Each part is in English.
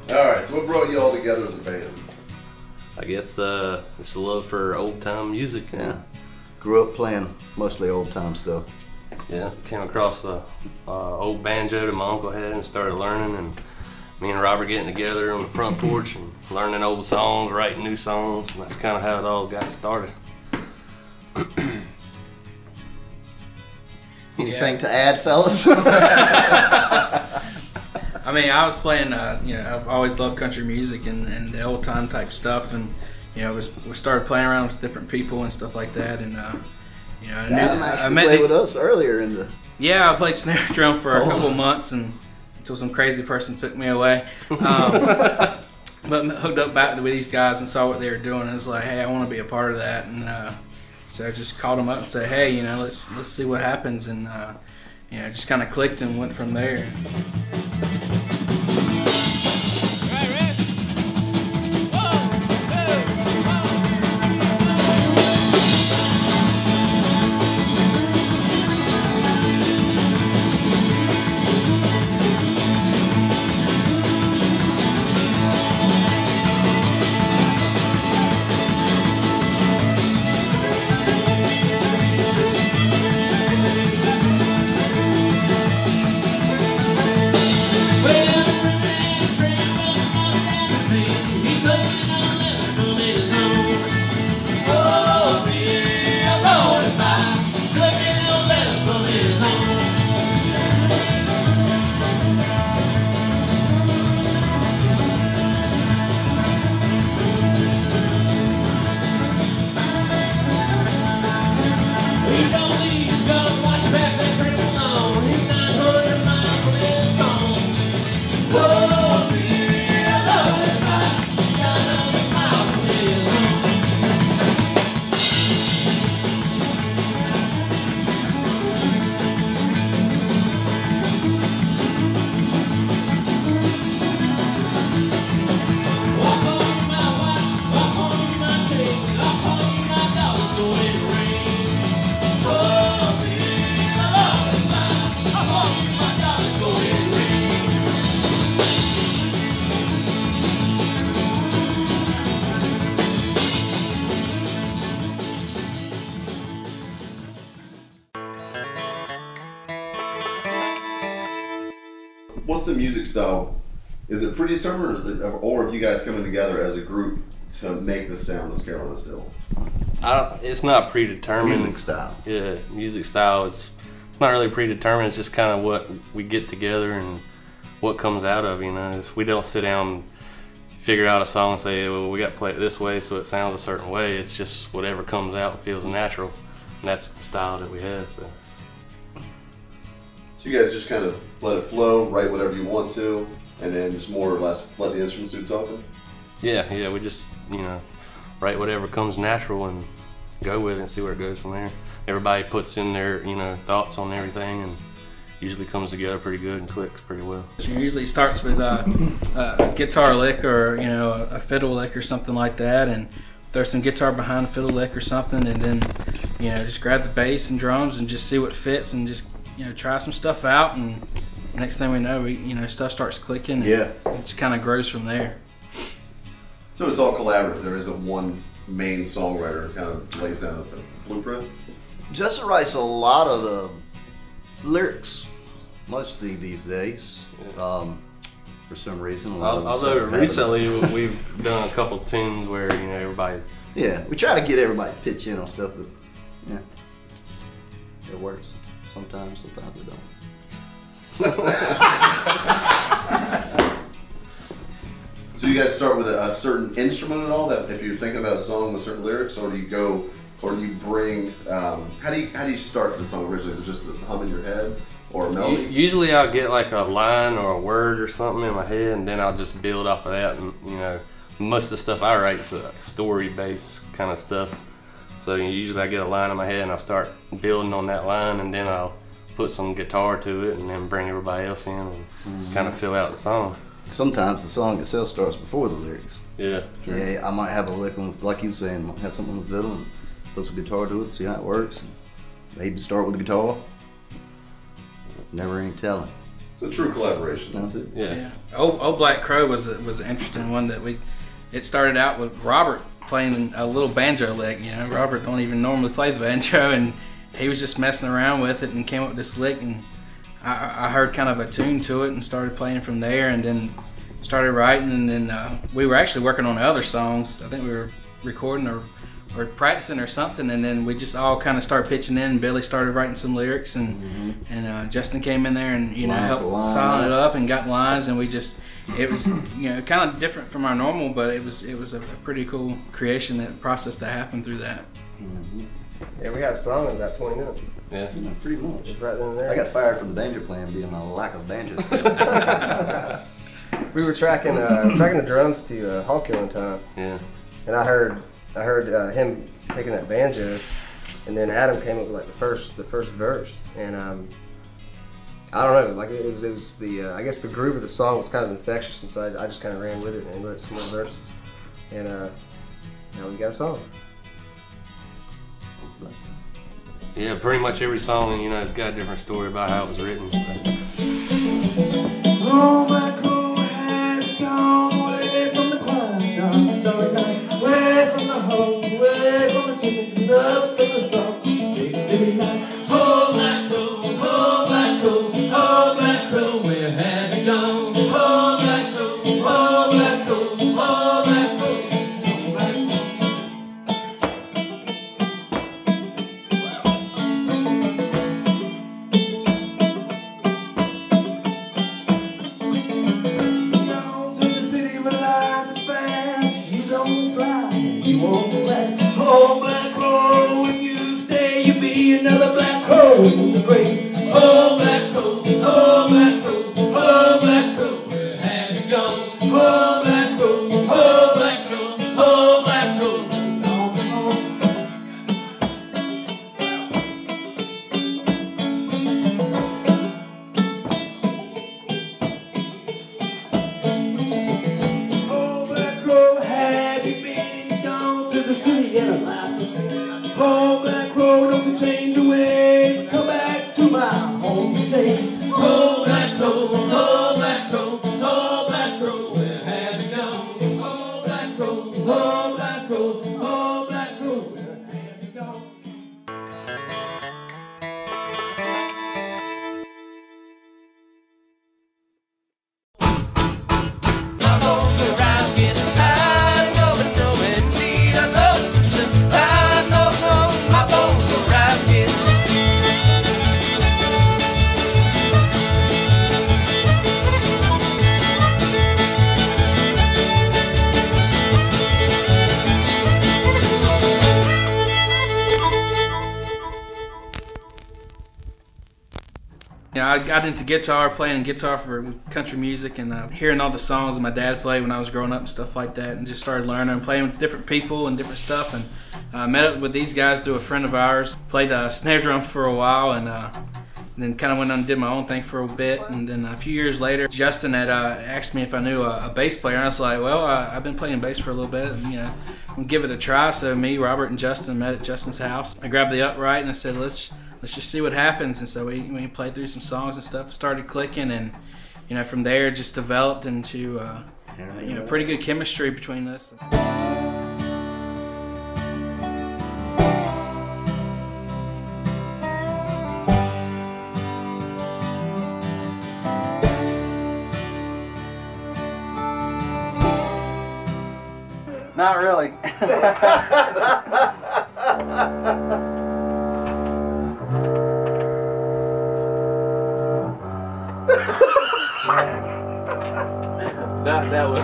Alright, so what brought you all together as a band? I guess it's a love for old time music. Yeah. Grew up playing mostly old time stuff. Yeah, came across the old banjo that my uncle had and started learning, and me and Robert getting together on the front porch and learning old songs, writing new songs, and that's kind of how it all got started. Anything to add, fellas? I mean, I was playing, you know, I've always loved country music and the old time type stuff, and you know, we started playing around with different people and stuff like that, and you know, I met played with us earlier in the. Yeah, I played snare drum for a couple months, and until some crazy person took me away. But hooked up back with these guys and saw what they were doing, and I was like, hey, I want to be a part of that, and so I just called them up and said, hey, you know, let's see what happens, and you know, just kind of clicked and went from there. What's the music style? Is it predetermined, or have you guys coming together as a group to make the sound that's Carolina Still? It's not predetermined. Music style. Yeah, music style. It's not really predetermined. It's just kind of what we get together and what comes out of. You know, if we don't sit down and figure out a song and say, well, we got to play it this way so it sounds a certain way. It's just whatever comes out and feels natural, and that's the style that we have. So you guys just kind of let it flow, write whatever you want to, and then just more or less let the instruments do something? Yeah, we just, you know, write whatever comes natural and go with it and see where it goes from there. Everybody puts in their, you know, thoughts on everything, and usually comes together pretty good and clicks pretty well. It usually starts with a guitar lick, or you know, a fiddle lick or something like that, and throw some guitar behind a fiddle lick or something, and then, you know, just grab the bass and drums and just see what fits, and just, you know, try some stuff out, and next thing we know, you know, stuff starts clicking, and it just kind of grows from there. So it's all collaborative. There isn't one main songwriter kind of lays down a blueprint? Justin writes a lot of the lyrics, mostly these days, for some reason. Although recently we've done a couple tunes where, you know, everybody... Yeah, we try to get everybody to pitch in on stuff, but yeah, it works. Sometimes it don't. you guys start with a certain instrument at all? That if you're thinking about a song with certain lyrics, or do you go, or do you bring? How do you start the song originally? Is it just a hum in your head or a melody? Usually I'll get like a line or a word or something in my head, and then I'll just build off of that. And you know, most of the stuff I write is story-based kind of stuff. So usually I get a line in my head and I start building on that line, and then I'll put some guitar to it and then bring everybody else in and kind of fill out the song. Sometimes the song itself starts before the lyrics. Yeah. True. Yeah, I might have a lick on, like you were saying, might have something on the fiddle and put some guitar to it, see how it works. And maybe start with the guitar. Never any telling. It's a true collaboration. That's it. Yeah. Old Black Crow was an interesting one that it started out with Robert playing a little banjo lick. You know, Robert don't even normally play the banjo, and he was just messing around with it and came up with this lick, and I heard kind of a tune to it and started playing from there, and then started writing, and then we were actually working on other songs. I think we were recording or practicing or something, and then we just all kind of started pitching in, and Billy started writing some lyrics, and Justin came in there and helped silent it up and got lines, and it was kind of different from our normal, but it was a pretty cool creation, that process that happened through that. Yeah, we had a song in about 20 minutes. Yeah, pretty much. Just right then and there. I got fired from the banjo playing being my lack of banjo. We were tracking the drums to Honky one time. yeah. And I heard him picking that banjo, and then Adam came up with like the first verse, and I don't know, like it was the I guess the groove of the song was kind of infectious, and so I just kind of ran with it and wrote some more verses, and now we got a song. Yeah, pretty much every song, it's got a different story about how it was written. So. Oh, my crew had gone away from the quiet, dark, starry nights, away from the home, away from the chickens, and up in the sun, big city nights. Oh, Black Crow, oh, Black Crow, oh, Black Crow, where have you gone? Oh, Black Crow, oh, Black Crow, oh, Black Crow, oh, Black Crow. Oh, Black Crow, if you stay, you'll be another Black Crow in the grave. Oh, Black Crow, oh, Black Crow, oh, Black Crow, where have you gone? Oh, Black Crow, oh, Black Crow, oh, Black Crow, long gone. Oh, Black Crow, have you been gone to the city and a life to see? Oh, Black Crow, don't you change your ways, come back to my home state. Oh, Black Crow, oh, Black Crow, oh, Black Crow, where have you gone? Oh, Black Crow, oh, Black Crow, oh, Black Crow, where have you gone? My bones are rising, I know and know and need a love system. I know, my bones are rising. I got into guitar, playing guitar for country music, and hearing all the songs that my dad played when I was growing up and stuff like that, and just started learning and playing with different people and different stuff, and met up with these guys through a friend of ours. Played snare drum for a while, and then kind of went on and did my own thing for a bit, and then a few years later, Justin had asked me if I knew a bass player, and I was like, well, I've been playing bass for a little bit, and we'll give it a try. So me, Robert, and Justin met at Justin's house. I grabbed the upright and I said, let's just see what happens. And so we played through some songs and stuff, started clicking, and from there just developed into pretty good chemistry between us. Not really. Not that one.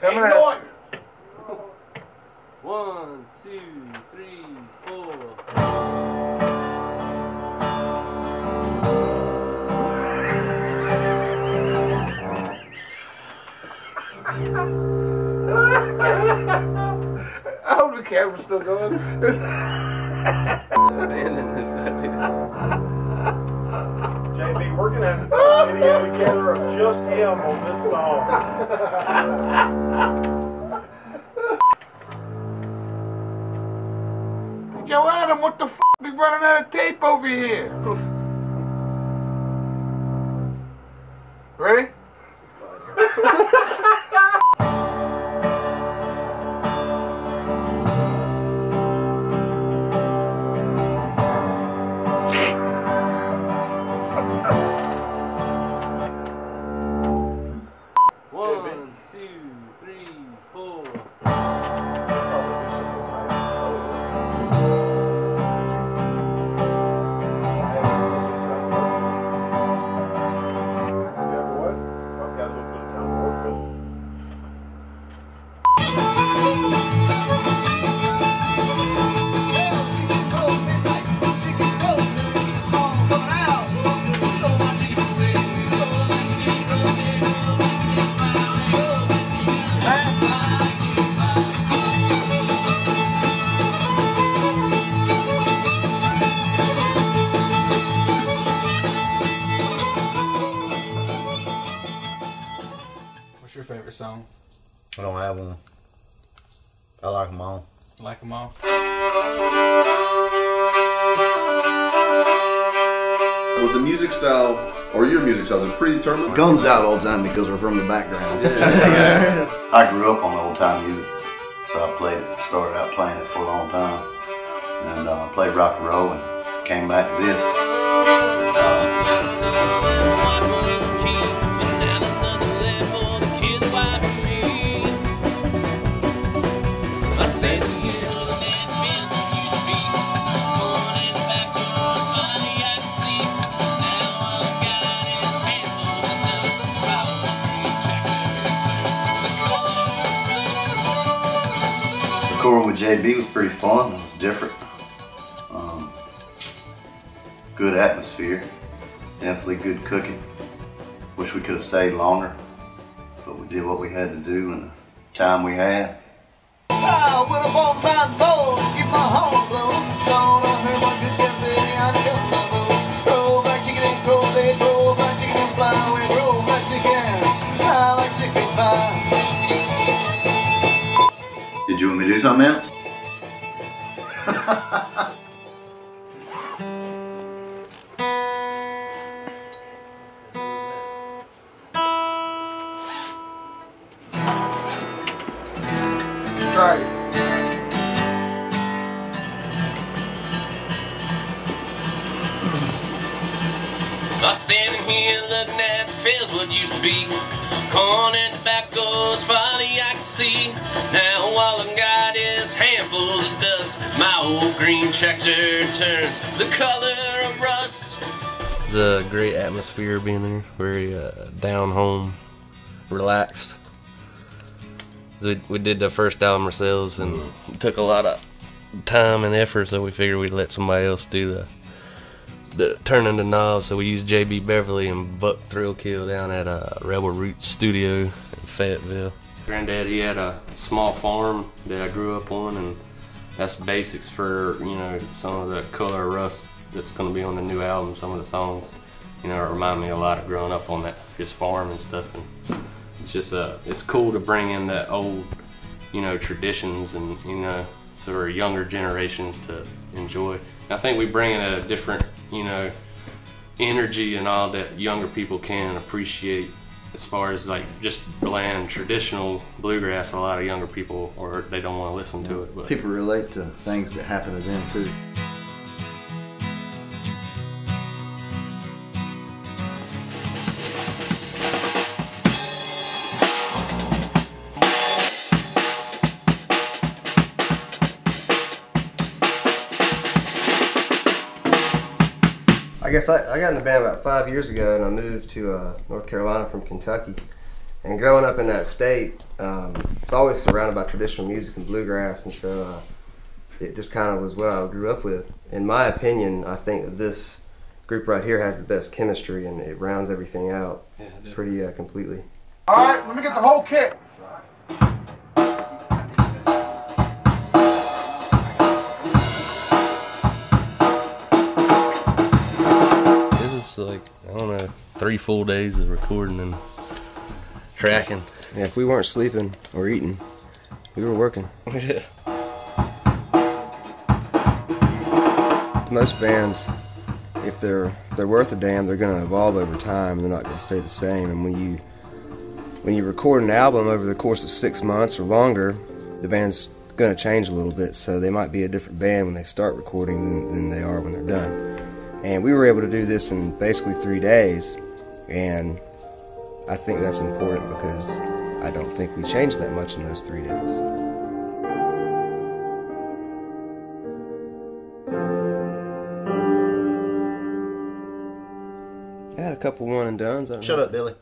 Coming out. 1, 2, 3, 4. I hope the camera's still going. Abandon this idea. JB, we're gonna have to put a video together of just him on this song. Yo, Adam, what the f*** is running out of tape over here? Ready? What's your favorite song? I don't have one. I like them all. Like them all? Was the music style, or your music style, is it predetermined? It comes out all the time because we're from the background. I grew up on old time music, so I played it. Started out playing it for a long time, and played rock and roll, and came back to this. Recording with JB was pretty fun. It was different. Good atmosphere. Definitely good cooking. Wish we could have stayed longer, but we did what we had to do in the time we had. Did you want me to do something else? Let's try it. I'm standing here looking at the fields what used to be. Corn and tobacco's finally I can see. Now all I've got is handfuls of dust. My old green tractor turns the color of rust. It's a great atmosphere being there. Very down home, relaxed. We did the first album ourselves, and it took a lot of time and effort, so we figured we'd let somebody else do the turning the knob. So we used JB Beverly and Buck Thrillkill down at Rebel Roots Studio in Fayetteville. Granddad, he had a small farm that I grew up on, and that's basics for, you know, some of the color of rust that's going to be on the new album. Some of the songs, you know, remind me a lot of growing up on his farm and stuff. And it's just it's cool to bring in that old, you know, traditions and, you know, sort of younger generations to enjoy. And I think we bring in a different, you know, energy and all that younger people can appreciate. As far as like just bland traditional bluegrass, a lot of younger people, or they don't want to listen to it. But people relate to things that happen to them too. I guess I got in the band about 5 years ago, and I moved to North Carolina from Kentucky. And growing up in that state, it's always surrounded by traditional music and bluegrass, and so it just kind of was what I grew up with. In my opinion, I think that this group right here has the best chemistry, and it rounds everything out pretty completely. All right, let me get the whole kit. Like, I don't know, 3 full days of recording and tracking. Yeah, if we weren't sleeping or eating, we were working. Yeah. Most bands, if they're worth a damn, they're going to evolve over time. They're not going to stay the same. And when you record an album over the course of 6 months or longer, the band's going to change a little bit. So they might be a different band when they start recording than they are when they're done. And we were able to do this in basically 3 days, and I think that's important because I don't think we changed that much in those 3 days. I had a couple one and dones. Shut up, Billy.